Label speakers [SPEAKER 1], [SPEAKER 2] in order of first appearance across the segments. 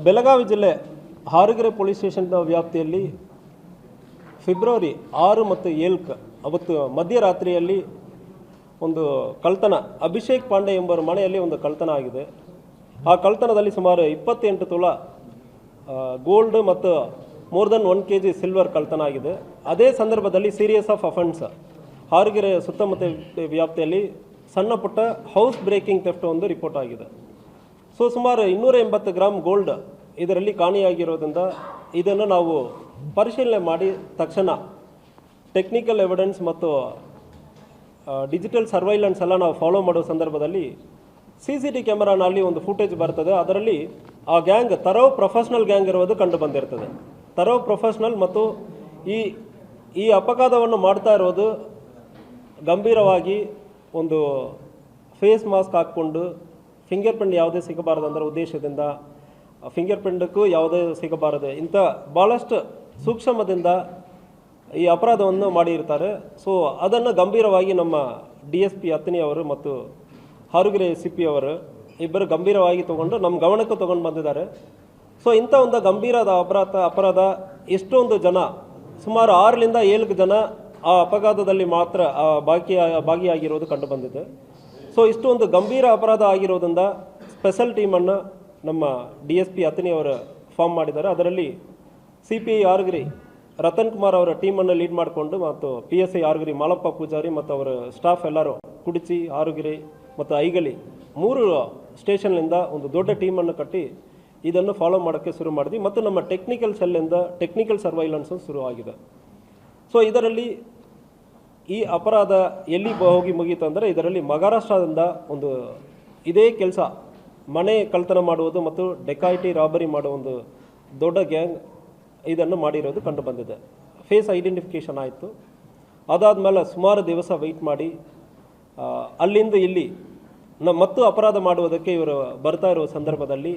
[SPEAKER 1] ಬೆಳಗಾವಿ ಜಿಲ್ಲೆ ಹಾರಗೆರೆ ಪೊಲೀಸ್ ಸ್ಟೇಷನ್ನ ವ್ಯಾಪ್ತಿಯಲ್ಲಿ ಫೆಬ್ರವರಿ 6 ಮತ್ತು 7 ಅವತ್ತು ಮಧ್ಯರಾತ್ರಿಯಲ್ಲಿ ಒಂದು ಕಳ್ತನ, ಅಭಿಷೇಕ್ ಪಾಂಡೆ ಎಂಬರ ಮನೆಯಲ್ಲಿ ಒಂದು ಕಳ್ತನ ಆಗಿದೆ. ಆ ಕಳ್ತನದಲ್ಲಿ ಸುಮಾರು 28 ತೊಲ ಗೋಲ್ಡ್ ಮತ್ತು ಮೋರ್ ದೆನ್ 1 kg ಸಿಲ್ವರ್ ಕಳ್ತನ ಆಗಿದೆ. ಅದೇ ಸಂದರ್ಭದಲ್ಲಿ ಸೀರಿಯಸ್ ಆಫ್ ಅಫೆನ್ಸ್ ಹಾರಗೆರೆ ಸುತ್ತಮುತ್ತ ವ್ಯಾಪ್ತಿಯಲ್ಲಿ ಸಣ್ಣ ಪುಟ್ಟ ಹೌಸ್ ಬ್ರೇಕಿಂಗ್ ಥೆಫ್ಟ್ ಒಂದು ರಿಪೋರ್ಟ್ ಆಗಿದೆ. ಸೊ ಸುಮಾರು 280 ಗ್ರಾಮ್ ಗೋಲ್ಡ್ ಇದರಲ್ಲಿ ಕಾಣೆಯಾಗಿರೋದ್ರಿಂದ ಇದನ್ನು ನಾವು ಪರಿಶೀಲನೆ ಮಾಡಿ ತಕ್ಷಣ ಟೆಕ್ನಿಕಲ್ ಎವಿಡೆನ್ಸ್ ಮತ್ತು ಡಿಜಿಟಲ್ ಸರ್ವೈಲೆನ್ಸ್ ಎಲ್ಲ ನಾವು ಫಾಲೋ ಮಾಡೋ ಸಂದರ್ಭದಲ್ಲಿ CCTV ಕ್ಯಾಮರಾನಲ್ಲಿ ಒಂದು ಫುಟೇಜ್ ಬರ್ತದೆ. ಅದರಲ್ಲಿ ಆ ಗ್ಯಾಂಗ್ ತರೋ ಪ್ರೊಫೆಷ್ನಲ್ ಗ್ಯಾಂಗ್ ಇರೋದು ಕಂಡು ಬಂದಿರ್ತದೆ. ತರೋ ಪ್ರೊಫೆಷ್ನಲ್ ಮತ್ತು ಈ ಅಪಘಾತವನ್ನು ಮಾಡ್ತಾ ಇರೋದು ಗಂಭೀರವಾಗಿ ಒಂದು ಫೇಸ್ ಮಾಸ್ಕ್ ಹಾಕ್ಕೊಂಡು ಫಿಂಗರ್ ಪ್ರಿಂಟ್ ಯಾವುದೇ ಸಿಗಬಾರದು ಅಂದರೆ ಉದ್ದೇಶದಿಂದ ಫಿಂಗರ್ ಪ್ರಿಂಟಕ್ಕೂ ಯಾವುದೇ ಸಿಗಬಾರದು ಇಂಥ ಭಾಳಷ್ಟು ಸೂಕ್ಷ್ಮದಿಂದ ಈ ಅಪರಾಧವನ್ನು ಮಾಡಿರ್ತಾರೆ. ಸೊ ಅದನ್ನು ಗಂಭೀರವಾಗಿ ನಮ್ಮ DSP ಅತ್ತನಿ ಅವರು ಮತ್ತು ಹಾರಗೆರೆ CP ಅವರು ಇಬ್ಬರು ಗಂಭೀರವಾಗಿ ತೊಗೊಂಡು ನಮ್ಮ ಗಮನಕ್ಕೆ ತೊಗೊಂಡು ಬಂದಿದ್ದಾರೆ. ಸೊ ಇಂಥ ಒಂದು ಗಂಭೀರದ ಅಪರಾಧ ಎಷ್ಟೊಂದು ಜನ ಸುಮಾರು 6ರಿಂದ 7 ಜನ ಆ ಅಪಘಾತದಲ್ಲಿ ಮಾತ್ರ ಭಾಗಿಯಾಗಿರೋದು ಕಂಡು ಬಂದಿದೆ. ಸೊ ಇಷ್ಟೊಂದು ಗಂಭೀರ ಅಪರಾಧ ಆಗಿರೋದ್ರಿಂದ ಸ್ಪೆಷಲ್ ಟೀಮನ್ನು ನಮ್ಮ DSP ಅತ್ತನಿ ಅವರು ಫಾರ್ಮ್ ಮಾಡಿದ್ದಾರೆ. ಅದರಲ್ಲಿ CPI ಹಾರಗೆರೆ ರತನ್ ಕುಮಾರ್ ಅವರ ಟೀಮನ್ನು ಲೀಡ್ ಮಾಡಿಕೊಂಡು ಮತ್ತು PSI ಹಾರಗೆರೆ ಮಾಲಪ್ಪ ಪೂಜಾರಿ ಮತ್ತು ಅವರ ಸ್ಟಾಫ್ ಎಲ್ಲರೂ ಕುಡಿಚಿ, ಹಾರಗೆರೆ ಮತ್ತು ಐಗಳಿ 3 ಸ್ಟೇಷನ್ನಿಂದ ಒಂದು ದೊಡ್ಡ ಟೀಮನ್ನು ಕಟ್ಟಿ ಇದನ್ನು ಫಾಲೋ ಮಾಡೋಕ್ಕೆ ಶುರು ಮಾಡಿದ್ವಿ. ಮತ್ತು ನಮ್ಮ ಟೆಕ್ನಿಕಲ್ ಸೆಲ್ಲಿಂದ ಟೆಕ್ನಿಕಲ್ ಸರ್ವೈಲೆನ್ಸು ಶುರುವಾಗಿದೆ. ಸೊ ಇದರಲ್ಲಿ ಈ ಅಪರಾಧ ಎಲ್ಲಿ ಹೋಗಿ ಮುಗೀತು ಅಂದರೆ ಇದರಲ್ಲಿ ಮಹಾರಾಷ್ಟ್ರದಿಂದ ಒಂದು ಇದೇ ಕೆಲಸ ಮನೆ ಕಳ್ತನ ಮಾಡುವುದು ಮತ್ತು ಡೆಕಾಯಿಟಿ ರಾಬರಿ ಮಾಡುವ ಒಂದು ದೊಡ್ಡ ಗ್ಯಾಂಗ್ ಇದನ್ನು ಮಾಡಿರೋದು ಕಂಡು ಬಂದಿದೆ. ಫೇಸ್ ಐಡೆಂಟಿಫಿಕೇಷನ್ ಆಯಿತು. ಅದಾದಮೇಲೆ ಸುಮಾರು ದಿವಸ ವೆಯ್ಟ್ ಮಾಡಿ ಅಲ್ಲಿಂದ ಇಲ್ಲಿ ಮತ್ತು ಅಪರಾಧ ಮಾಡುವುದಕ್ಕೆ ಇವರು ಬರ್ತಾ ಇರುವ ಸಂದರ್ಭದಲ್ಲಿ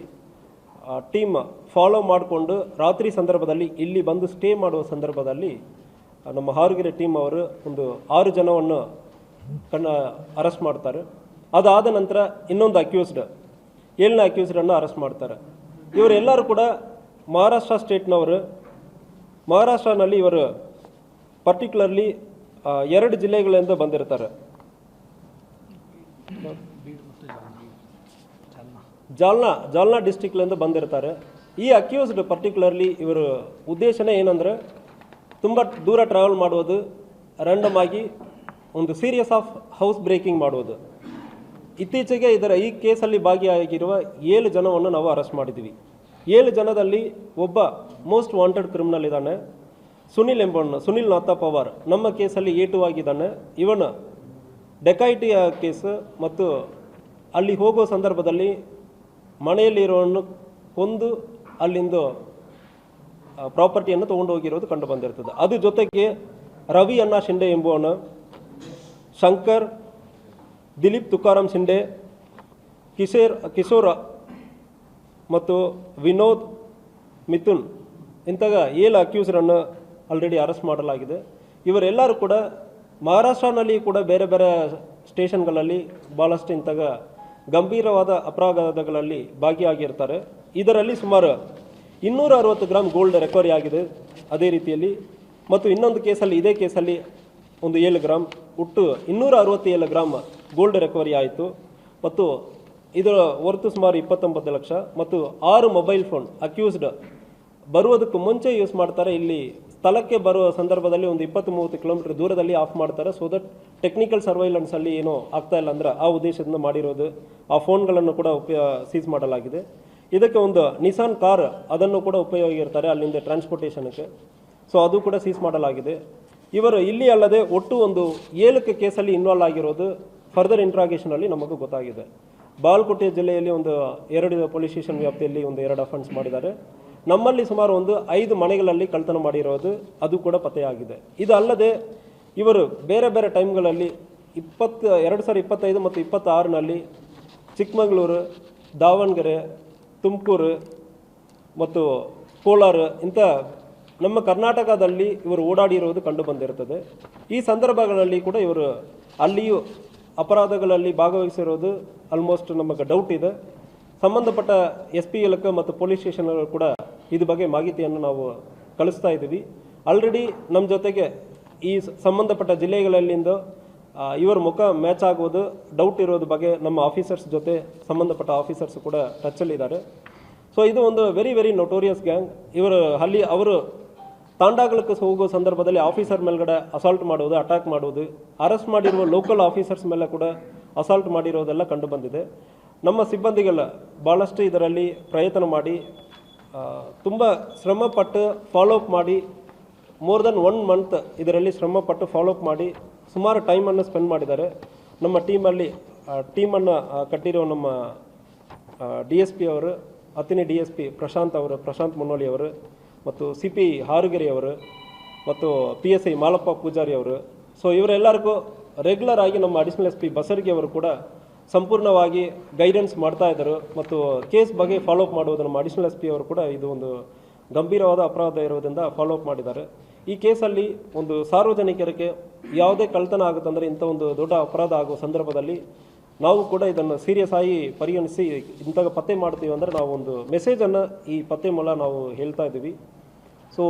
[SPEAKER 1] ಟೀಮ್ ಫಾಲೋ ಮಾಡಿಕೊಂಡು ರಾತ್ರಿ ಸಂದರ್ಭದಲ್ಲಿ ಇಲ್ಲಿ ಬಂದು ಸ್ಟೇ ಮಾಡುವ ಸಂದರ್ಭದಲ್ಲಿ ನಮ್ಮ ಹಾರಗೆರೆ ಟೀಮ್ ಅವರು ಒಂದು 6 ಜನವನ್ನು ಅರೆಸ್ಟ್ ಮಾಡ್ತಾರೆ. ಅದಾದ ನಂತರ ಇನ್ನೊಂದು ಅಕ್ಯೂಸ್ಡ್ 7ನೇ ಅಕ್ಯೂಸ್ಡನ್ನು ಅರೆಸ್ಟ್ ಮಾಡ್ತಾರೆ. ಇವರೆಲ್ಲರೂ ಕೂಡ ಮಹಾರಾಷ್ಟ್ರ ಸ್ಟೇಟ್ನವರು. ಮಹಾರಾಷ್ಟ್ರನಲ್ಲಿ ಇವರು ಪರ್ಟಿಕ್ಯುಲರ್ಲಿ 2 ಜಿಲ್ಲೆಗಳಿಂದ ಬಂದಿರ್ತಾರೆ. ಜಾಲ್ನಾ ಡಿಸ್ಟಿಕ್ಲಿಂದ ಬಂದಿರ್ತಾರೆ. ಈ ಅಕ್ಯೂಸ್ಡ್ ಪರ್ಟಿಕ್ಯುಲರ್ಲಿ ಇವರ ಉದ್ದೇಶನೇ ಏನಂದರೆ ತುಂಬ ದೂರ ಟ್ರಾವೆಲ್ ಮಾಡುವುದು, ರ್ಯಾಂಡಮ್ ಆಗಿ ಒಂದು ಸೀರಿಯಸ್ ಆಫ್ ಹೌಸ್ ಬ್ರೇಕಿಂಗ್ ಮಾಡುವುದು. ಇತ್ತೀಚೆಗೆ ಈ ಕೇಸಲ್ಲಿ ಭಾಗಿಯಾಗಿರುವ 7 ಜನವನ್ನು ನಾವು ಅರೆಸ್ಟ್ ಮಾಡಿದ್ದೀವಿ. 7 ಜನದಲ್ಲಿ ಒಬ್ಬ ಮೋಸ್ಟ್ ವಾಂಟೆಡ್ ಕ್ರಿಮಿನಲ್ ಇದ್ದಾನೆ, ಸುನಿಲ್ ನಾಥ ಪವಾರ್. ನಮ್ಮ ಕೇಸಲ್ಲಿ A2 ಆಗಿದ್ದಾನೆ. ಇವನು ಡೆಕಾಯಿಟಿ ಕೇಸ್ ಮತ್ತು ಅಲ್ಲಿ ಹೋಗೋ ಸಂದರ್ಭದಲ್ಲಿ ಮನೆಯಲ್ಲಿರೋವನ್ನು ಕೊಂದು ಅಲ್ಲಿಂದ ಪ್ರಾಪರ್ಟಿಯನ್ನು ತೊಗೊಂಡು ಹೋಗಿರೋದು ಕಂಡು ಬಂದಿರ್ತದೆ. ಅದು ಜೊತೆಗೆ ರವಿ ಅಣ್ಣ ಶಿಂಡೆ ಎಂಬುವನು, ಶಂಕರ್, ದಿಲೀಪ್ ತುಕಾರಾಮ್ ಶಿಂಡೆ, ಕಿಶೋರ ಮತ್ತು ವಿನೋದ್, ಮಿಥುನ್ ಇಂತಹ 7 ಅಕ್ಯೂಸರನ್ನು ಆಲ್ರೆಡಿ ಅರೆಸ್ಟ್ ಮಾಡಲಾಗಿದೆ. ಇವರೆಲ್ಲರೂ ಕೂಡ ಮಹಾರಾಷ್ಟ್ರನಲ್ಲಿ ಕೂಡ ಬೇರೆ ಬೇರೆ ಸ್ಟೇಷನ್ಗಳಲ್ಲಿ ಭಾಳಷ್ಟು ಇಂತಹ ಗಂಭೀರವಾದ ಅಪರಾಧಗಳಲ್ಲಿ ಭಾಗಿಯಾಗಿರ್ತಾರೆ. ಇದರಲ್ಲಿ ಸುಮಾರು 260 ಗ್ರಾಮ್ ಗೋಲ್ಡ್ ರಿಕವರಿ ಆಗಿದೆ. ಅದೇ ರೀತಿಯಲ್ಲಿ ಮತ್ತು ಇನ್ನೊಂದು ಕೇಸಲ್ಲಿ ಇದೇ ಕೇಸಲ್ಲಿ ಒಂದು 7 ಗ್ರಾಮ್ ಒಟ್ಟು 267 ಗ್ರಾಮ್ ಗೋಲ್ಡ್ ರಿಕವರಿ ಆಯಿತು. ಮತ್ತು ಇದರ ಹೊರತು ಸುಮಾರು 29 ಲಕ್ಷ ಮತ್ತು 6 ಮೊಬೈಲ್ ಫೋನ್ ಅಕ್ಯೂಸ್ಡ್ ಬರುವುದಕ್ಕೆ ಮುಂಚೆ ಯೂಸ್ ಮಾಡ್ತಾರೆ. ಇಲ್ಲಿ ಸ್ಥಳಕ್ಕೆ ಬರುವ ಸಂದರ್ಭದಲ್ಲಿ ಒಂದು 20-30 ಕಿಲೋಮೀಟರ್ ದೂರದಲ್ಲಿ ಆಫ್ ಮಾಡ್ತಾರೆ. ಸೊ ದಟ್ ಟೆಕ್ನಿಕಲ್ ಸರ್ವೈಲೆನ್ಸಲ್ಲಿ ಏನೋ ಆಗ್ತಾ ಇಲ್ಲ ಅಂದರೆ ಆ ಉದ್ದೇಶದಿಂದ ಮಾಡಿರೋದು. ಆ ಫೋನ್ಗಳನ್ನು ಕೂಡ ಸೀಸ್ ಮಾಡಲಾಗಿದೆ. ಇದಕ್ಕೆ ಒಂದು ನಿಸಾನ್ ಕಾರ್ ಅದನ್ನು ಕೂಡ ಉಪಯೋಗಿರ್ತಾರೆ ಅಲ್ಲಿಂದ ಟ್ರಾನ್ಸ್ಪೋರ್ಟೇಷನ್ಗೆ. ಸೊ ಅದು ಕೂಡ ಸೀಸ್ ಮಾಡಲಾಗಿದೆ. ಇವರು ಇಲ್ಲಿ ಅಲ್ಲದೆ ಒಟ್ಟು ಒಂದು 7 ಕೇಸಲ್ಲಿ ಇನ್ವಾಲ್ವ್ ಆಗಿರೋದು ಫರ್ದರ್ ಇಂಟ್ರಾಗೇಷನಲ್ಲಿ ನಮಗೂ ಗೊತ್ತಾಗಿದೆ. ಬಾಗಲಕೋಟೆ ಜಿಲ್ಲೆಯಲ್ಲಿ ಒಂದು 2 ಪೊಲೀಸ್ ಸ್ಟೇಷನ್ ವ್ಯಾಪ್ತಿಯಲ್ಲಿ ಒಂದು 2 ಅಫೆನ್ಸ್ ಮಾಡಿದ್ದಾರೆ. ನಮ್ಮಲ್ಲಿ ಸುಮಾರು ಒಂದು 5 ಮನೆಗಳಲ್ಲಿ ಕಳ್ತನ ಮಾಡಿರೋದು ಅದು ಕೂಡ ಪತ್ತೆಯಾಗಿದೆ. ಇದಲ್ಲದೆ ಇವರು ಬೇರೆ ಬೇರೆ ಟೈಮ್ಗಳಲ್ಲಿ 2025 ಮತ್ತು 26ನಲ್ಲಿ ಚಿಕ್ಕಮಗಳೂರು, ದಾವಣಗೆರೆ, ತುಮಕೂರು ಮತ್ತು ಕೋಲಾರ ಇಂಥ ನಮ್ಮ ಕರ್ನಾಟಕದಲ್ಲಿ ಇವರು ಓಡಾಡಿರೋದು ಕಂಡು ಬಂದಿರುತ್ತದೆ. ಈ ಸಂದರ್ಭಗಳಲ್ಲಿ ಕೂಡ ಇವರು ಅಲ್ಲಿಯೂ ಅಪರಾಧಗಳಲ್ಲಿ ಭಾಗವಹಿಸಿರೋದು ಆಲ್ಮೋಸ್ಟ್ ನಮಗೆ ಡೌಟ್ ಇದೆ. ಸಂಬಂಧಪಟ್ಟ SPLಕ್ಕೆ ಮತ್ತು ಪೊಲೀಸ್ ಸ್ಟೇಷನ್ಗಳು ಕೂಡ ಇದ್ರ ಬಗ್ಗೆ ಮಾಹಿತಿಯನ್ನು ನಾವು ಕಳಿಸ್ತಾ ಇದ್ದೀವಿ. ಆಲ್ರೆಡಿ ನಮ್ಮ ಜೊತೆಗೆ ಈ ಸಂಬಂಧಪಟ್ಟ ಜಿಲ್ಲೆಗಳಲ್ಲಿಂದ ಇವರ ಮುಖ ಮ್ಯಾಚ್ ಆಗೋದು ಡೌಟ್ ಇರೋದ್ರ ಬಗ್ಗೆ ನಮ್ಮ ಆಫೀಸರ್ಸ್ ಜೊತೆ ಸಂಬಂಧಪಟ್ಟ ಆಫೀಸರ್ಸ್ ಕೂಡ ಟಚ್ಚಲ್ಲಿದ್ದಾರೆ. ಸೊ ಇದು ಒಂದು ವೆರಿ ನೊಟೋರಿಯಸ್ ಗ್ಯಾಂಗ್. ಅವರು ತಾಂಡಾಗಳಿಗೆ ಹೋಗೋ ಸಂದರ್ಭದಲ್ಲಿ ಆಫೀಸರ್ ಮೇಲ್ಗಡೆ ಅಸಾಲ್ಟ್ ಮಾಡೋದು, ಅಟ್ಯಾಕ್ ಮಾಡೋದು, ಅರೆಸ್ಟ್ ಮಾಡಿರುವ ಲೋಕಲ್ ಆಫೀಸರ್ಸ್ ಮೇಲೆ ಕೂಡ ಅಸಾಲ್ಟ್ ಮಾಡಿರೋದೆಲ್ಲ ಕಂಡು ಬಂದಿದೆ. ನಮ್ಮ ಸಿಬ್ಬಂದಿಗಳ ಭಾಳಷ್ಟು ಇದರಲ್ಲಿ ಪ್ರಯತ್ನ ಮಾಡಿ ತುಂಬ ಶ್ರಮಪಟ್ಟು ಫಾಲೋಅಪ್ ಮಾಡಿ ಮೋರ್ ದೆನ್ 1 ಮಂತ್ ಇದರಲ್ಲಿ ಶ್ರಮಪಟ್ಟು ಫಾಲೋಅಪ್ ಮಾಡಿ ಸುಮಾರು ಟೈಮನ್ನು ಸ್ಪೆಂಡ್ ಮಾಡಿದ್ದಾರೆ. ನಮ್ಮ ಟೀಮನ್ನು ಕಟ್ಟಿರೋ ನಮ್ಮ DSP ಅವರು, ಅತ್ತಿನಿ DSP ಪ್ರಶಾಂತ್ ಮುನ್ನೋಳಿ ಅವರು, ಮತ್ತು CP ಹಾರುಗೆರೆ ಅವರು, ಮತ್ತು PSI ಮಾಲಪ್ಪ ಪೂಜಾರಿ ಅವರು. ಸೊ ಇವರೆಲ್ಲರಿಗೂ ರೆಗ್ಯುಲರ್ ಆಗಿ ನಮ್ಮ ಅಡಿಷನಲ್ SP ಬಸರ್ಗಿ ಅವರು ಕೂಡ ಸಂಪೂರ್ಣವಾಗಿ ಗೈಡೆನ್ಸ್ ಮಾಡ್ತಾ ಇದ್ದರು. ಮತ್ತು ಕೇಸ್ ಬಗ್ಗೆ ಫಾಲೋಅಪ್ ಮಾಡುವುದು ನಮ್ಮ ಅಡಿಷನಲ್ SP ಅವರು ಕೂಡ ಇದು ಒಂದು ಗಂಭೀರವಾದ ಅಪರಾಧ ಇರೋದ್ರಿಂದ ಫಾಲೋಅಪ್ ಮಾಡಿದ್ದಾರೆ. ಈ ಕೇಸಲ್ಲಿ ಒಂದು ಸಾರ್ವಜನಿಕರಿಗೆ ಯಾವುದೇ ಕಳ್ತನ ಆಗುತ್ತಂದರೆ ಇಂಥ ಒಂದು ದೊಡ್ಡ ಅಪರಾಧ ಆಗುವ ಸಂದರ್ಭದಲ್ಲಿ ನಾವು ಕೂಡ ಇದನ್ನು ಸೀರಿಯಸ್ ಆಗಿ ಪರಿಗಣಿಸಿ ಇಂಥ ಪತ್ತೆ ಮಾಡ್ತೀವಿ ಅಂದರೆ ನಾವು ಒಂದು ಮೆಸೇಜನ್ನು ಈ ಪತ್ತೆ ಮೂಲ ನಾವು ಹೇಳ್ತಾ ಇದ್ದೀವಿ. ಸೊ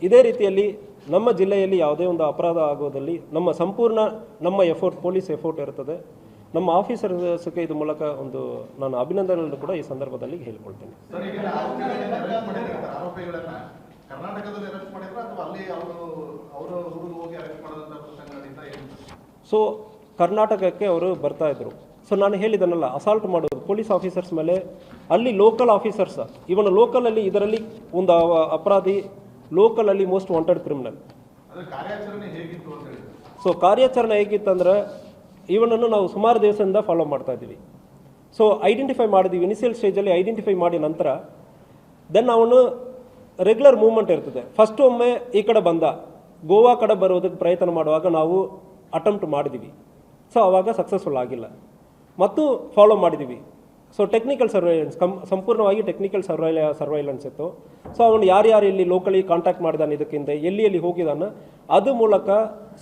[SPEAKER 1] ಇದೇ ರೀತಿಯಲ್ಲಿ ನಮ್ಮ ಜಿಲ್ಲೆಯಲ್ಲಿ ಯಾವುದೇ ಒಂದು ಅಪರಾಧ ಆಗೋದಲ್ಲಿ ನಮ್ಮ ಎಫೋರ್ಟ್, ಪೊಲೀಸ್ ಎಫೋರ್ಟ್ ಇರ್ತದೆ. ನಮ್ಮ ಆಫೀಸರ್ಸ್ಗೆ ಇದು ಮೂಲಕ ಒಂದು ನಾನು ಅಭಿನಂದನೆಗಳನ್ನು ಕೂಡ ಈ ಸಂದರ್ಭದಲ್ಲಿ ಹೇಳ್ಕೊಳ್ತೇನೆ. ಸೊ ಕರ್ನಾಟಕಕ್ಕೆ ಅವರು ಬರ್ತಾ ಇದ್ರು. ಸೊ ನಾನು ಹೇಳಿದನಲ್ಲ, ಅಸಾಲ್ಟ್ ಮಾಡೋದು ಪೊಲೀಸ್ ಆಫೀಸರ್ಸ್ ಮೇಲೆ, ಅಲ್ಲಿ ಲೋಕಲ್ ಆಫೀಸರ್ಸ್, ಇವನು ಲೋಕಲಲ್ಲಿ ಇದರಲ್ಲಿ ಒಂದು ಅಪರಾಧಿ, ಲೋಕಲಲ್ಲಿ ಮೋಸ್ಟ್ ವಾಂಟೆಡ್ ಕ್ರಿಮಿನಲ್. ಸೊ ಕಾರ್ಯಾಚರಣೆ ಹೇಗಿತ್ತಂದ್ರೆ ಇವನನ್ನು ನಾವು ಸುಮಾರು ದಿವಸದಿಂದ ಫಾಲೋ ಮಾಡ್ತಾ ಇದ್ದೀವಿ. ಸೊ ಐಡೆಂಟಿಫೈ ಮಾಡಿದ್ದೀವಿ, ಇನಿಷಿಯಲ್ ಸ್ಟೇಜಲ್ಲಿ ಐಡೆಂಟಿಫೈ ಮಾಡಿ ನಂತರ ದೆನ್ ಅವನು ರೆಗ್ಯುಲರ್ ಮೂವ್ಮೆಂಟ್ ಇರ್ತದೆ. ಫಸ್ಟ್ ಒಮ್ಮೆ ಈ ಕಡೆ ಬಂದ, ಗೋವಾ ಕಡೆ ಬರೋದಕ್ಕೆ ಪ್ರಯತ್ನ ಮಾಡುವಾಗ ನಾವು ಅಟೆಂಪ್ಟ್ ಮಾಡಿದ್ದೀವಿ. ಸೊ ಆವಾಗ ಸಕ್ಸಸ್ಫುಲ್ ಆಗಿಲ್ಲ, ಮತ್ತು ಫಾಲೋ ಮಾಡಿದ್ದೀವಿ. ಸೊ ಟೆಕ್ನಿಕಲ್ ಸರ್ವೈಲೆನ್ಸ್, ಸಂಪೂರ್ಣವಾಗಿ ಟೆಕ್ನಿಕಲ್ ಸರ್ವೈಲೆನ್ಸ್ ಇತ್ತು. ಸೊ ಅವನು ಯಾರ್ಯಾರು ಇಲ್ಲಿ ಲೋಕಲಿ ಕಾಂಟ್ಯಾಕ್ಟ್ ಮಾಡಿದಾನೆ, ಇದಕ್ಕಿಂತ ಎಲ್ಲಿ ಹೋಗಿದ್ದಾನೆ, ಅದು ಮೂಲಕ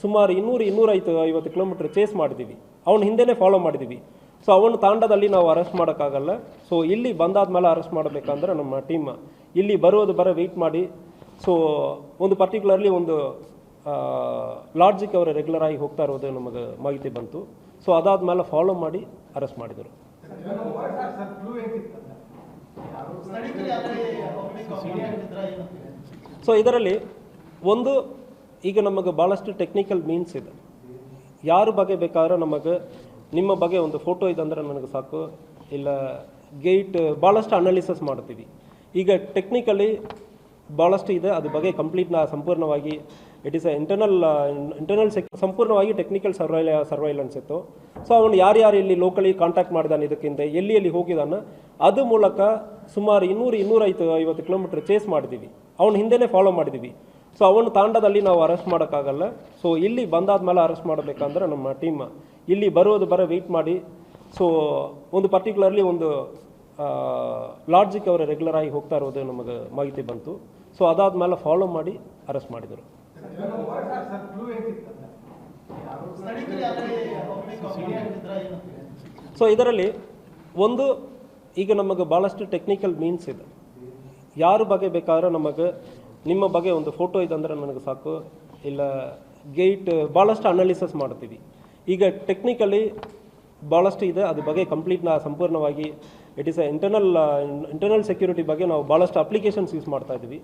[SPEAKER 1] ಸುಮಾರು 200-250 ಕಿಲೋಮೀಟರ್ ಚೇಸ್ ಮಾಡಿದ್ದೀವಿ. ಅವನು ಹಿಂದೆನೇ ಫಾಲೋ ಮಾಡಿದ್ದೀವಿ. ಸೊ ಅವನು ತಾಂಡದಲ್ಲಿ ನಾವು ಅರೆಸ್ಟ್ ಮಾಡೋಕ್ಕಾಗಲ್ಲ. ಸೊ ಇಲ್ಲಿ ಬಂದಾದ್ಮೇಲೆ ಅರೆಸ್ಟ್ ಮಾಡಬೇಕಂದ್ರೆ ನಮ್ಮ ಟೀಮ್ ಇಲ್ಲಿ ಬರೋ ವೆಯ್ಟ್ ಮಾಡಿ. ಸೊ ಒಂದು ಪರ್ಟಿಕ್ಯುಲರ್ಲಿ ಒಂದು ಲಾಡ್ಜಿಗೆ ಅವರು ರೆಗ್ಯುಲರ್ ಆಗಿ ಹೋಗ್ತಾ ಇರೋದು ನಮಗೆ ಮಾಹಿತಿ ಬಂತು. ಸೊ ಅದಾದ್ಮೇಲೆ ಫಾಲೋ ಮಾಡಿ ಅರೆಸ್ಟ್ ಮಾಡಿದರು. ಸೊ ಇದರಲ್ಲಿ ಒಂದು ಈಗ ನಮಗೆ ಭಾಳಷ್ಟು ಟೆಕ್ನಿಕಲ್ ಮೀನ್ಸ್ ಇದೆ. ಯಾರ ಬಗ್ಗೆ ಬೇಕಾದ್ರೆ ನಮಗೆ ನಿಮ್ಮ ಬಗ್ಗೆ ಒಂದು ಫೋಟೋ ಇದಂದ್ರೆ ನನಗೆ ಸಾಕು, ಇಲ್ಲ ಗೇಟ್ ಭಾಳಷ್ಟು ಅನಾಲಿಸಿಸ್ ಮಾಡ್ತೀವಿ. ಈಗ ಟೆಕ್ನಿಕಲಿ ಭಾಳಷ್ಟು ಇದೆ, ಅದ್ರ ಬಗ್ಗೆ ಸಂಪೂರ್ಣವಾಗಿ ಇಟ್ ಈಸ್ ಇಂಟರ್ನಲ್ ಸಂಪೂರ್ಣವಾಗಿ ಟೆಕ್ನಿಕಲ್ ಸರ್ವೈಲೆನ್ಸ್ ಇತ್ತು. ಸೊ ಅವನು ಯಾರ್ಯಾರು ಇಲ್ಲಿ ಲೋಕಲಿ ಕಾಂಟ್ಯಾಕ್ಟ್ ಮಾಡಿದಾನೆ, ಇದಕ್ಕಿಂತ ಎಲ್ಲಿ ಹೋಗಿದ್ದಾನೆ, ಅದು ಮೂಲಕ ಸುಮಾರು 200-250 ಕಿಲೋಮೀಟರ್ ಚೇಸ್ ಮಾಡಿದ್ದೀವಿ. ಅವನು ಹಿಂದೆನೇ ಫಾಲೋ ಮಾಡಿದ್ದೀವಿ. ಸೊ ಅವನು ತಾಂಡದಲ್ಲಿ ನಾವು ಅರೆಸ್ಟ್ ಮಾಡೋಕ್ಕಾಗಲ್ಲ. ಸೊ ಇಲ್ಲಿ ಬಂದಾದ್ಮೇಲೆ ಅರೆಸ್ಟ್ ಮಾಡಬೇಕಂದ್ರೆ ನಮ್ಮ ಟೀಮ್ ಇಲ್ಲಿ ಬರೋ ವೆಯ್ಟ್ ಮಾಡಿ. ಸೊ ಒಂದು ಪರ್ಟಿಕ್ಯುಲರ್ಲಿ ಒಂದು ಲಾಡ್ಜಿಗೆ ಅವರು ರೆಗ್ಯುಲರ್ ಆಗಿ ಹೋಗ್ತಾ ಇರೋದು ನಮಗೆ ಮಾಹಿತಿ ಬಂತು. ಸೊ ಅದಾದ್ಮೇಲೆ ಫಾಲೋ ಮಾಡಿ ಅರೆಸ್ಟ್ ಮಾಡಿದರು. ಸೊ ಇದರಲ್ಲಿ ಒಂದು ಈಗ ನಮಗೆ ಭಾಳಷ್ಟು ಟೆಕ್ನಿಕಲ್ ಮೀನ್ಸ್ ಇದೆ. ಯಾರ ಬಗ್ಗೆ ಬೇಕಾದ್ರೆ ನಮಗೆ ನಿಮ್ಮ ಬಗ್ಗೆ ಒಂದು ಫೋಟೋ ಇದಂದ್ರೆ ನನಗೆ ಸಾಕು, ಇಲ್ಲ ಗೇಟ್ ಭಾಳಷ್ಟು ಅನಾಲಿಸಿಸ್ ಮಾಡ್ತೀವಿ. ಈಗ ಟೆಕ್ನಿಕಲಿ ಭಾಳಷ್ಟು ಇದೆ, ಅದ್ರ ಬಗ್ಗೆ ಸಂಪೂರ್ಣವಾಗಿ ಇಟ್ ಈಸ್ ಇಂಟರ್ನಲ್ ಸೆಕ್ಯೂರಿಟಿ ಬಗ್ಗೆ ನಾವು ಭಾಳಷ್ಟು ಅಪ್ಲಿಕೇಶನ್ಸ್ ಯೂಸ್ ಮಾಡ್ತಾ ಇದ್ದೀವಿ.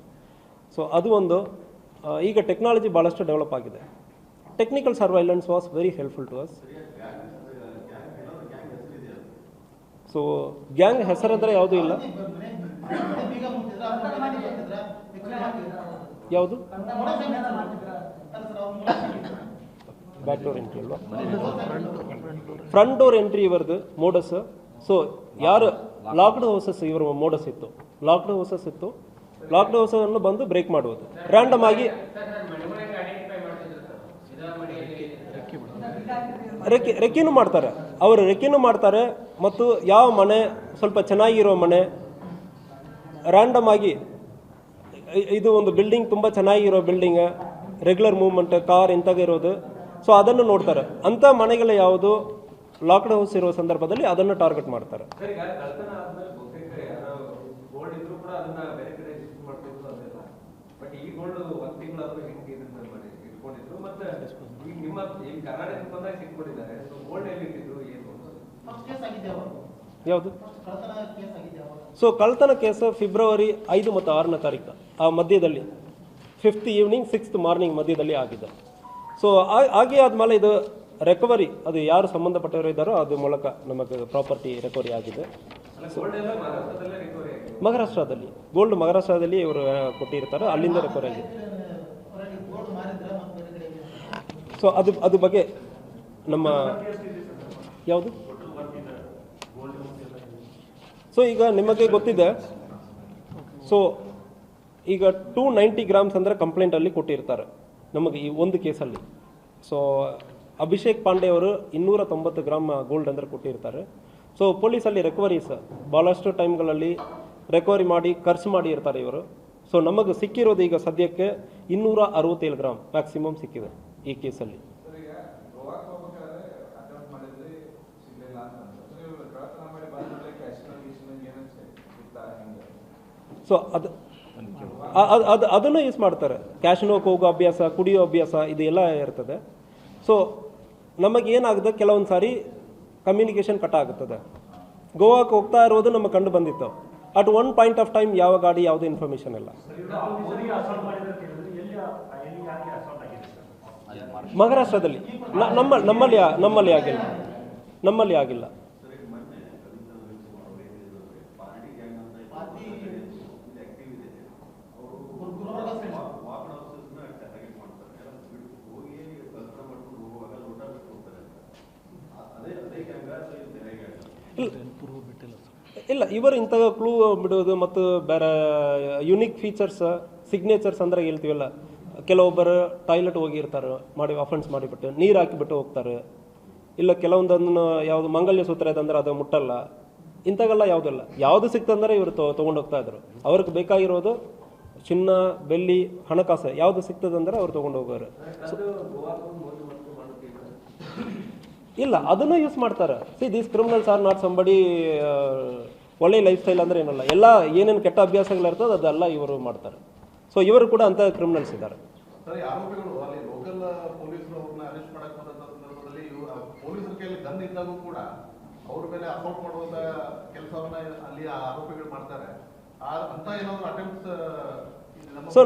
[SPEAKER 1] ಸೊ ಅದು ಒಂದು ಈಗ ಟೆಕ್ನಾಲಜಿ ಭಾಳಷ್ಟು ಡೆವಲಪ್ ಆಗಿದೆ. Technical surveillance was very helpful to us. So gang ಹೆಸರಂದ್ರೆ ಯಾವುದೂ ಇಲ್ಲ. ಯಾವುದು ಬ್ಯಾಕ್ ಡೋರ್ ಎಂಟ್ರಿ ಅಲ್ವಾ? ಫ್ರಂಟ್ ಡೋರ್ ಎಂಟ್ರಿ ಇವರದು ಮೋಡಸ್. ಸೊ ಯಾರು ಲಾಕ್ಡ್ ಹೌಸಸ್ ಇವರ ಮೋಡಸ್ ಇತ್ತು, ಲಾಕ್ಡ್ ಹೌಸನ್ನು ಬಂದು ಬ್ರೇಕ್ ಮಾಡುವುದು ರ್ಯಾಂಡಮ್ ಆಗಿ. ರೆಕ್ಕಿನೂ ಮಾಡ್ತಾರೆ, ಅವರು ರೆಕ್ಕಿನೂ ಮಾಡ್ತಾರೆ. ಮತ್ತು ಯಾವ ಮನೆ ಸ್ವಲ್ಪ ಚೆನ್ನಾಗಿರೋ ಮನೆ ರ್ಯಾಂಡಮ್ ಆಗಿ, ಇದು ಒಂದು ಬಿಲ್ಡಿಂಗ್ ತುಂಬ ಚೆನ್ನಾಗಿರೋ ಬಿಲ್ಡಿಂಗ್, ರೆಗ್ಯುಲರ್ ಮೂವ್ಮೆಂಟ್ ಕಾರ್ ಇಂಥಾಗಿರೋದು, ಸೊ ಅದನ್ನು ನೋಡ್ತಾರೆ. ಅಂಥ ಮನೆಗಳ ಯಾವುದು ಲಾಕ್ಡ್ ಹೌಸ್ ಇರೋ ಸಂದರ್ಭದಲ್ಲಿ ಅದನ್ನು ಟಾರ್ಗೆಟ್ ಮಾಡ್ತಾರೆ.
[SPEAKER 2] ಅದನ್ನ ಬೇರೆ ಕಡೆ ಶಿಫ್ಟ್ ಮಾಡ್ತಿದ್ರು ಅದೆಲ್ಲ. ಬಟ್ ಈ ಗೋಲ್ಡ್ 1 ತಿಂಗಳಾದ್ರೂ ಹೆಂಗೆ ಇದನ್ನ ಮಾಡಿ ಇಟ್ಕೊಂಡಿದ್ರು. ಮತ್ತೆ ಈಗ ನಿಮ್ಮ ಈ ಕರ್ನಾಟಕಕ್ಕೆ ಬಂದಾಗ ಸಿಕ್ಕೊಂಡಿದ್ದಾರೆ. ಸೊ ಗೋಲ್ಡ್ ಎಲ್ಲಿ ಇಟ್ಟಿದ್ರು ಏನು
[SPEAKER 1] ಯಾವುದು? ಸೊ ಕಳ್ತನ ಕೇಸ್ ಫೆಬ್ರವರಿ 5 ಮತ್ತು 6ನೇ ತಾರೀಕು ಆ ಮಧ್ಯದಲ್ಲಿ 5th ಈವ್ನಿಂಗ್ 6th ಮಾರ್ನಿಂಗ್ ಮಧ್ಯದಲ್ಲಿ ಆಗಿದೆ. ಸೊ ಹಾಗೆ ಆದಮೇಲೆ ಇದು ರಿಕವರಿ, ಅದು ಯಾರು ಸಂಬಂಧಪಟ್ಟವರು ಇದ್ದಾರೋ ಅದು ಮೂಲಕ ನಮಗೆ ಪ್ರಾಪರ್ಟಿ ರಿಕವರಿ ಆಗಿದೆ. ಮಹಾರಾಷ್ಟ್ರದಲ್ಲಿ ಗೋಲ್ಡ್ ಮಹಾರಾಷ್ಟ್ರದಲ್ಲಿ ಇವರು ಕೊಟ್ಟಿರ್ತಾರೆ, ಅಲ್ಲಿಂದ ರಿಕವರಿ ಆಗಿದೆ. ಸೊ ಅದು ಬಗ್ಗೆ ನಮ್ಮ ಯಾವುದು? ಸೊ ಈಗ ನಿಮಗೆ ಗೊತ್ತಿದೆ, ಸೊ ಈಗ 290 ಗ್ರಾಮ್ಸ್ ಅಂದರೆ ಕಂಪ್ಲೇಂಟಲ್ಲಿ ಕೊಟ್ಟಿರ್ತಾರೆ ನಮಗೆ ಈ ಒಂದು ಕೇಸಲ್ಲಿ. ಸೊ ಅಭಿಷೇಕ್ ಪಾಂಡೆ ಅವರು 290 ಗ್ರಾಮ್ ಗೋಲ್ಡ್ ಅಂದರೆ ಕೊಟ್ಟಿರ್ತಾರೆ. ಸೊ ಪೊಲೀಸಲ್ಲಿ ರಿಕವರೀಸ್ ಭಾಳಷ್ಟು ಟೈಮ್ಗಳಲ್ಲಿ ರಿಕವರಿ ಮಾಡಿ ಖರ್ಚು ಮಾಡಿ ಇರ್ತಾರೆ ಇವರು. ಸೊ ನಮಗೆ ಸಿಕ್ಕಿರೋದು ಈಗ ಸದ್ಯಕ್ಕೆ 267 ಗ್ರಾಮ್ ಮ್ಯಾಕ್ಸಿಮಮ್ ಸಿಕ್ಕಿದೆ ಈ ಕೇಸಲ್ಲಿ. ಸೊ ಅದನ್ನು ಯೂಸ್ ಮಾಡ್ತಾರೆ. ಕ್ಯಾಶಿನೋಕ್ಕೆ ಹೋಗೋ ಅಭ್ಯಾಸ, ಕುಡಿಯೋ ಅಭ್ಯಾಸ ಇದೆಲ್ಲ ಇರ್ತದೆ. ಸೊ ನಮಗೇನಾಗುತ್ತೆ, ಕೆಲವೊಂದು ಸಾರಿ ಕಮ್ಯುನಿಕೇಷನ್ ಕಟ್ ಆಗುತ್ತದೆ. ಗೋವಾಕ್ಕೆ ಹೋಗ್ತಾ ಇರೋದು ನಮಗೆ ಕಂಡು ಬಂದಿತ್ತು. At one point of time ಯಾವ ಗಾಡಿ ಯಾವುದೇ ಇನ್ಫಾರ್ಮೇಷನ್ ಇಲ್ಲ. ಮಹಾರಾಷ್ಟ್ರದಲ್ಲಿ ನಮ್ಮಲ್ಲಿ ಆಗಿಲ್ಲ. ಇಲ್ಲ, ಇವರು ಇಂಥ ಕ್ಲೂ ಬಿಡೋದು ಮತ್ತು ಬೇರೆ ಯುನಿಕ್ ಫೀಚರ್ಸ್, ಸಿಗ್ನೇಚರ್ಸ್ ಅಂದರೆ ಹೇಳ್ತೀವಲ್ಲ, ಕೆಲವೊಬ್ಬರು ಟಾಯ್ಲೆಟ್ ಹೋಗಿರ್ತಾರೆ ಮಾಡಿ ಅಫೆನ್ಸ್ ಮಾಡಿಬಿಟ್ಟು ನೀರು ಹಾಕಿಬಿಟ್ಟು ಹೋಗ್ತಾರೆ. ಇಲ್ಲ ಕೆಲವೊಂದನ್ನು ಯಾವುದು ಮಂಗಲ್ಯ ಸೂತ್ರ ಇದಂದ್ರೆ ಅದು ಮುಟ್ಟಲ್ಲ. ಇಂಥವೆಲ್ಲ ಯಾವುದಿಲ್ಲ. ಯಾವುದು ಸಿಕ್ತಂದರೆ ಇವರು ತೊಗೊಂಡು ಹೋಗ್ತಾ ಇದ್ರು. ಅವ್ರಿಗೆ ಬೇಕಾಗಿರೋದು ಚಿನ್ನ, ಬೆಳ್ಳಿ, ಹಣಕಾಸು ಯಾವುದು ಸಿಗ್ತದಂದ್ರೆ ಅವ್ರು ತೊಗೊಂಡು ಹೋಗೋರು. ಇಲ್ಲ, ಅದನ್ನು ಯೂಸ್ ಮಾಡ್ತಾರೆ. See these criminals are not somebody ಒಳ್ಳೆ ಲೈಫ್ ಸ್ಟೈಲ್ ಅಂದರೆ ಏನಲ್ಲ, ಎಲ್ಲ ಏನೇನು ಕೆಟ್ಟ ಅಭ್ಯಾಸಗಳಿರ್ತದೆ ಅದೆಲ್ಲ ಇವರು ಮಾಡ್ತಾರೆ. ಸೊ ಇವರು ಕೂಡ ಅಂಥ ಕ್ರಿಮಿನಲ್ಸ್ ಇದ್ದಾರೆ.
[SPEAKER 3] ಸರಿ, ಆರೋಪಿಗಳು ಅಲ್ಲಿ ಲೋಕಲ್ ಪೊಲೀಸರು ಅವ್ರನ್ನ ಅರೆಸ್ಟ್ ಮಾಡಕ್ ಬಂದಂತ ಸಂದರ್ಭದಲ್ಲಿ ಪೊಲೀಸರ ಕೈಯಲ್ಲಿ ಗನ್ ಇದ್ದಾಗೂ ಕೂಡ ಅವ್ರ ಮೇಲೆ ಅಸೌಲ್ಟ್ ಮಾಡುವಂತ ಕೆಲಸವನ್ನ ಅಲ್ಲಿ ಆರೋಪಿಗಳು ಮಾಡ್ತಾರೆ. ಅಂತ ಏನಾದ್ರು ಅಟೆಂಪ್ಟ್ಸ್?
[SPEAKER 1] ಸೊ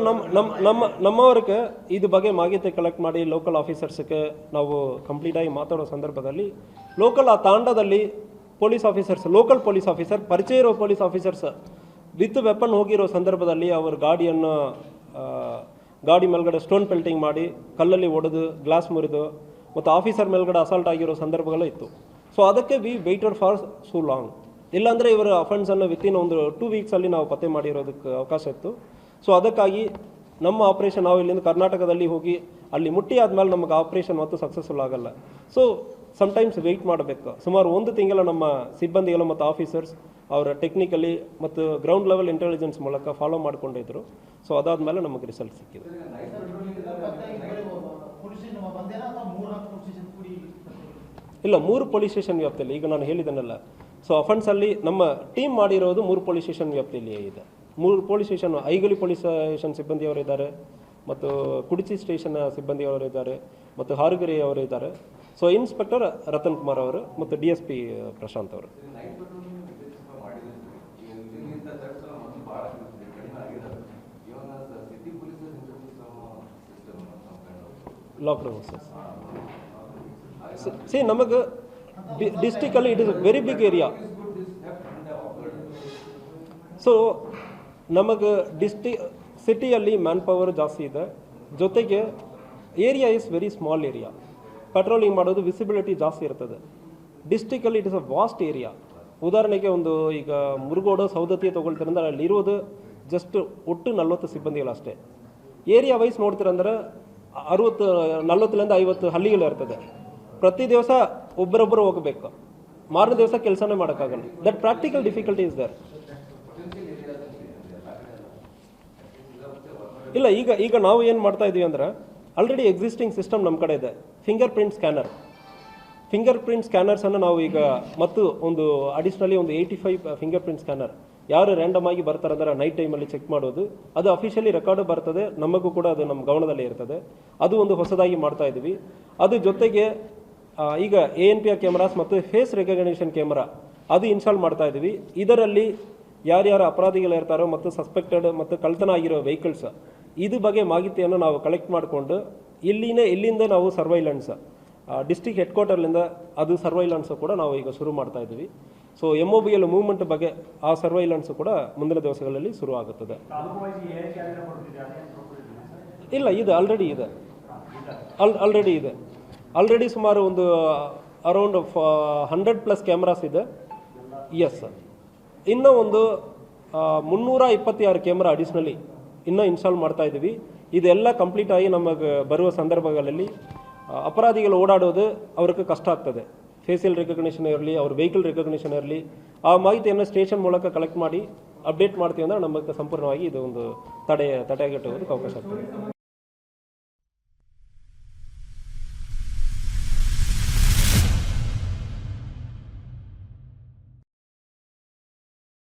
[SPEAKER 1] ನಮ್ಮವ್ರಿಗೆ ಇದ್ರ ಬಗ್ಗೆ ಮಾಹಿತಿ ಕಲೆಕ್ಟ್ ಮಾಡಿ ಲೋಕಲ್ ಆಫೀಸರ್ಸ್ಗೆ ನಾವು ಕಂಪ್ಲೀಟಾಗಿ ಮಾತಾಡೋ ಸಂದರ್ಭದಲ್ಲಿ ಲೋಕಲ್ ಆ ತಾಂಡದಲ್ಲಿ police officers, local police officer, ಪರಿಚಯ ಇರೋ ಪೊಲೀಸ್ ಆಫೀಸರ್ಸ್ ವಿತ್ ವೆಪನ್ ಹೋಗಿರೋ ಸಂದರ್ಭದಲ್ಲಿ ಅವ್ರ ಗಾಡಿ ಮೇಲ್ಗಡೆ ಸ್ಟೋನ್ ಪೆಲ್ಟಿಂಗ್ ಮಾಡಿ ಕಲ್ಲಲ್ಲಿ ಒಡೆದು ಗ್ಲಾಸ್ ಮುರಿದು ಮತ್ತು ಆಫೀಸರ್ ಮೇಲ್ಗಡೆ ಅಸಾಲ್ಟ್ ಆಗಿರೋ ಸಂದರ್ಭಗಳು ಇತ್ತು. ಸೊ ಅದಕ್ಕೆ we waited for so long. ಇಲ್ಲಾಂದರೆ ಇವರ ಅಫೆನ್ಸನ್ನು ವಿತಿನ್ ಒಂದು 2 ವೀಕ್ಸಲ್ಲಿ ನಾವು ಪತ್ತೆ ಮಾಡಿರೋದಕ್ಕೆ ಅವಕಾಶ ಇತ್ತು. ಸೊ ಅದಕ್ಕಾಗಿ ನಮ್ಮ ಆಪ್ರೇಷನ್, ನಾವು ಇಲ್ಲಿಂದ ಕರ್ನಾಟಕದಲ್ಲಿ ಹೋಗಿ ಅಲ್ಲಿ ಮುಟ್ಟಿ ಆದಮೇಲೆ ನಮಗೆ ಆಪ್ರೇಷನ್ ಮತ್ತು ಸಕ್ಸಸ್ಫುಲ್ ಆಗಲ್ಲ. ಸೊ ಸಮ್ಟೈಮ್ಸ್ ವೆಯ್ಟ್ ಮಾಡಬೇಕು. ಸುಮಾರು 1 ತಿಂಗಳ ನಮ್ಮ ಸಿಬ್ಬಂದಿಗಳು ಮತ್ತು ಆಫೀಸರ್ಸ್ ಅವರ ಟೆಕ್ನಿಕಲಿ ಮತ್ತು ಗ್ರೌಂಡ್ ಲೆವೆಲ್ ಇಂಟೆಲಿಜೆನ್ಸ್ ಮೂಲಕ ಫಾಲೋ ಮಾಡ್ಕೊಂಡಿದ್ರು. ಸೊ ಅದಾದಮೇಲೆ ನಮಗೆ ರಿಸಲ್ಟ್ ಸಿಕ್ಕಿದೆ. ಇಲ್ಲ, 3 ಪೊಲೀಸ್ ಸ್ಟೇಷನ್ ವ್ಯಾಪ್ತಿಯಲ್ಲಿ ಈಗ ನಾನು ಹೇಳಿದ್ದೇನಲ್ಲ. ಸೊ ಅಫೆನ್ಸಲ್ಲಿ ನಮ್ಮ ಟೀಮ್ ಮಾಡಿರೋದು 3 ಪೊಲೀಸ್ ಸ್ಟೇಷನ್ ವ್ಯಾಪ್ತಿಯಲ್ಲಿ ಇದೆ. 3 ಪೊಲೀಸ್ ಸ್ಟೇಷನ್, ಐಗಲಿ ಪೊಲೀಸ್ ಸ್ಟೇಷನ್ ಸಿಬ್ಬಂದಿಯವರಿದ್ದಾರೆ, ಮತ್ತು ಕುಡಿಚಿ ಸ್ಟೇಷನ್ ಸಿಬ್ಬಂದಿಯವರಿದ್ದಾರೆ, ಮತ್ತು ಹಾರುಗೆರೆ ಅವರು ಇದ್ದಾರೆ. ಸೊ ಇನ್ಸ್ಪೆಕ್ಟರ್ ರತನ್ ಕುಮಾರ್ ಅವರು ಮತ್ತು DSP ಪ್ರಶಾಂತ್ ಅವರು. ಲಾಕ್ಡೌನ್ ಸಿ ನಮಗೆ ಡಿಸ್ಟಿಕಲ್ಲಿ it is very big area. So ನಮಗೆ ಸಿಟಿಯಲ್ಲಿ ಮ್ಯಾನ್ ಪವರ್ ಜಾಸ್ತಿ ಇದೆ, ಜೊತೆಗೆ area is very small area. Patrolling ಮಾಡೋದು ವಿಸಿಬಿಲಿಟಿ ಜಾಸ್ತಿ ಇರ್ತದೆ. ಡಿಸ್ಟಿಕಲ್ಲಿ it is a vast area. ಉದಾಹರಣೆಗೆ ಒಂದು ಈಗ ಮುರುಗೋಡು, ಸೌದತ್ತಿ ತೊಗೊಳ್ತೀರಂದ್ರೆ ಅಲ್ಲಿರೋದು ಜಸ್ಟ್ ಒಟ್ಟು 40 ಸಿಬ್ಬಂದಿಗಳು ಅಷ್ಟೇ. ಏರಿಯಾ ವೈಸ್ ನೋಡ್ತೀರಂದ್ರೆ 40 50 ಹಳ್ಳಿಗಳು ಇರ್ತದೆ. ಪ್ರತಿ ದಿವಸ ಒಬ್ಬರೊಬ್ಬರು ಹೋಗಬೇಕು, ಮಾರನೇ ದಿವಸ ಕೆಲಸನೇ ಮಾಡೋಕ್ಕಾಗಲ್ಲ. That practical difficulty is there. ಇಲ್ಲ, ಈಗ ನಾವು ಏನು ಮಾಡ್ತಾ ಇದ್ದೀವಿ ಅಂದರೆ ಆಲ್ರೆಡಿ ಎಕ್ಸಿಸ್ಟಿಂಗ್ ಸಿಸ್ಟಮ್ ನಮ್ಮ ಕಡೆ ಇದೆ. ಫಿಂಗರ್ ಪ್ರಿಂಟ್ ಸ್ಕ್ಯಾನರ್ಸನ್ನು ನಾವು ಈಗ ಮತ್ತು ಒಂದು ಅಡಿಷ್ನಲಿ ಒಂದು 85 ಫಿಂಗರ್ ಪ್ರಿಂಟ್ ಸ್ಕ್ಯಾನರ್ ಯಾರು ರ್ಯಾಂಡಮ್ ಆಗಿ ಬರ್ತಾರೆ ಅಂದರೆ ನೈಟ್ ಟೈಮಲ್ಲಿ ಚೆಕ್ ಮಾಡೋದು, ಅದು ಅಫಿಷಿಯಲಿ ರೆಕಾರ್ಡು ಬರ್ತದೆ, ನಮಗೂ ಕೂಡ ಅದು ನಮ್ಮ ಗಮನದಲ್ಲಿ ಇರ್ತದೆ. ಅದು ಒಂದು ಹೊಸದಾಗಿ ಮಾಡ್ತಾ ಇದ್ದೀವಿ. ಅದು ಜೊತೆಗೆ ಈಗ ANPR ಕ್ಯಾಮ್ರಾಸ್ ಮತ್ತು ಫೇಸ್ ರೆಕಗ್ನಿಷನ್ ಕ್ಯಾಮ್ರಾ ಅದು ಇನ್ಸ್ಟಾಲ್ ಮಾಡ್ತಾ ಇದ್ದೀವಿ. ಇದರಲ್ಲಿ ಯಾರ್ಯಾರು ಅಪರಾಧಿಗಳು ಇರ್ತಾರೋ ಮತ್ತು ಸಸ್ಪೆಕ್ಟೆಡ್ ಮತ್ತು ಕಳ್ತನ ಆಗಿರೋ ವೆಹಿಕಲ್ಸ್ ಇದು ಬಗ್ಗೆ ಮಾಹಿತಿಯನ್ನು ನಾವು ಕಲೆಕ್ಟ್ ಮಾಡಿಕೊಂಡು ಇಲ್ಲಿಂದ ನಾವು ಸರ್ವೈಲೆನ್ಸ್ ಡಿಸ್ಟ್ರಿಕ್ಟ್ ಹೆಡ್ ಕ್ವಾರ್ಟರ್ಲಿಂದ ಅದು ಸರ್ವೈಲೆನ್ಸು ಕೂಡ ನಾವು ಈಗ ಶುರು ಮಾಡ್ತಾ ಇದ್ದೀವಿ. ಸೊ MOBL ಮೂವ್ಮೆಂಟ್ ಬಗ್ಗೆ ಆ ಸರ್ವೈಲೆನ್ಸು ಕೂಡ ಮುಂದಿನ ದಿವಸಗಳಲ್ಲಿ ಶುರು ಆಗುತ್ತದೆ. ಇಲ್ಲ, ಇದೆ, ಆಲ್ರೆಡಿ ಇದೆ, ಆಲ್ರೆಡಿ ಸುಮಾರು ಒಂದು ಅರೌಂಡ್ 100+ ಕ್ಯಾಮ್ರಾಸ್ ಇದೆ. ಎಸ್ ಸರ್, ಇನ್ನೂ ಒಂದು 326 ಕ್ಯಾಮ್ರಾ ಅಡಿಷ್ನಲಿ ಇನ್ನೂ ಇನ್ಸ್ಟಾಲ್ ಮಾಡ್ತಾ ಇದ್ದೀವಿ. ಇದೆಲ್ಲ ಕಂಪ್ಲೀಟ್ ಆಗಿ ನಮಗೆ ಬರುವ ಸಂದರ್ಭಗಳಲ್ಲಿ ಅಪರಾಧಿಗಳು ಓಡಾಡೋದು ಅವ್ರಿಗೆ ಕಷ್ಟ ಆಗ್ತದೆ. ಫೇಸಿಯಲ್ ರೆಕಗ್ನಿಷನ್ ಇರಲಿ, ಅವ್ರ ವೆಹಿಕಲ್ ರೆಕಗ್ನಿಷನ್ ಇರಲಿ, ಆ ಮಾಹಿತಿಯನ್ನು ಸ್ಟೇಷನ್ ಮೂಲಕ ಕಲೆಕ್ಟ್ ಮಾಡಿ ಅಪ್ಡೇಟ್ ಮಾಡ್ತೀವಿ ಅಂದರೆ ನಮಗೆ ಸಂಪೂರ್ಣವಾಗಿ ಇದು ಒಂದು ತಡೆಗಟ್ಟುವುದಕ್ಕೆ ಅವಕಾಶ ಆಗ್ತದೆ.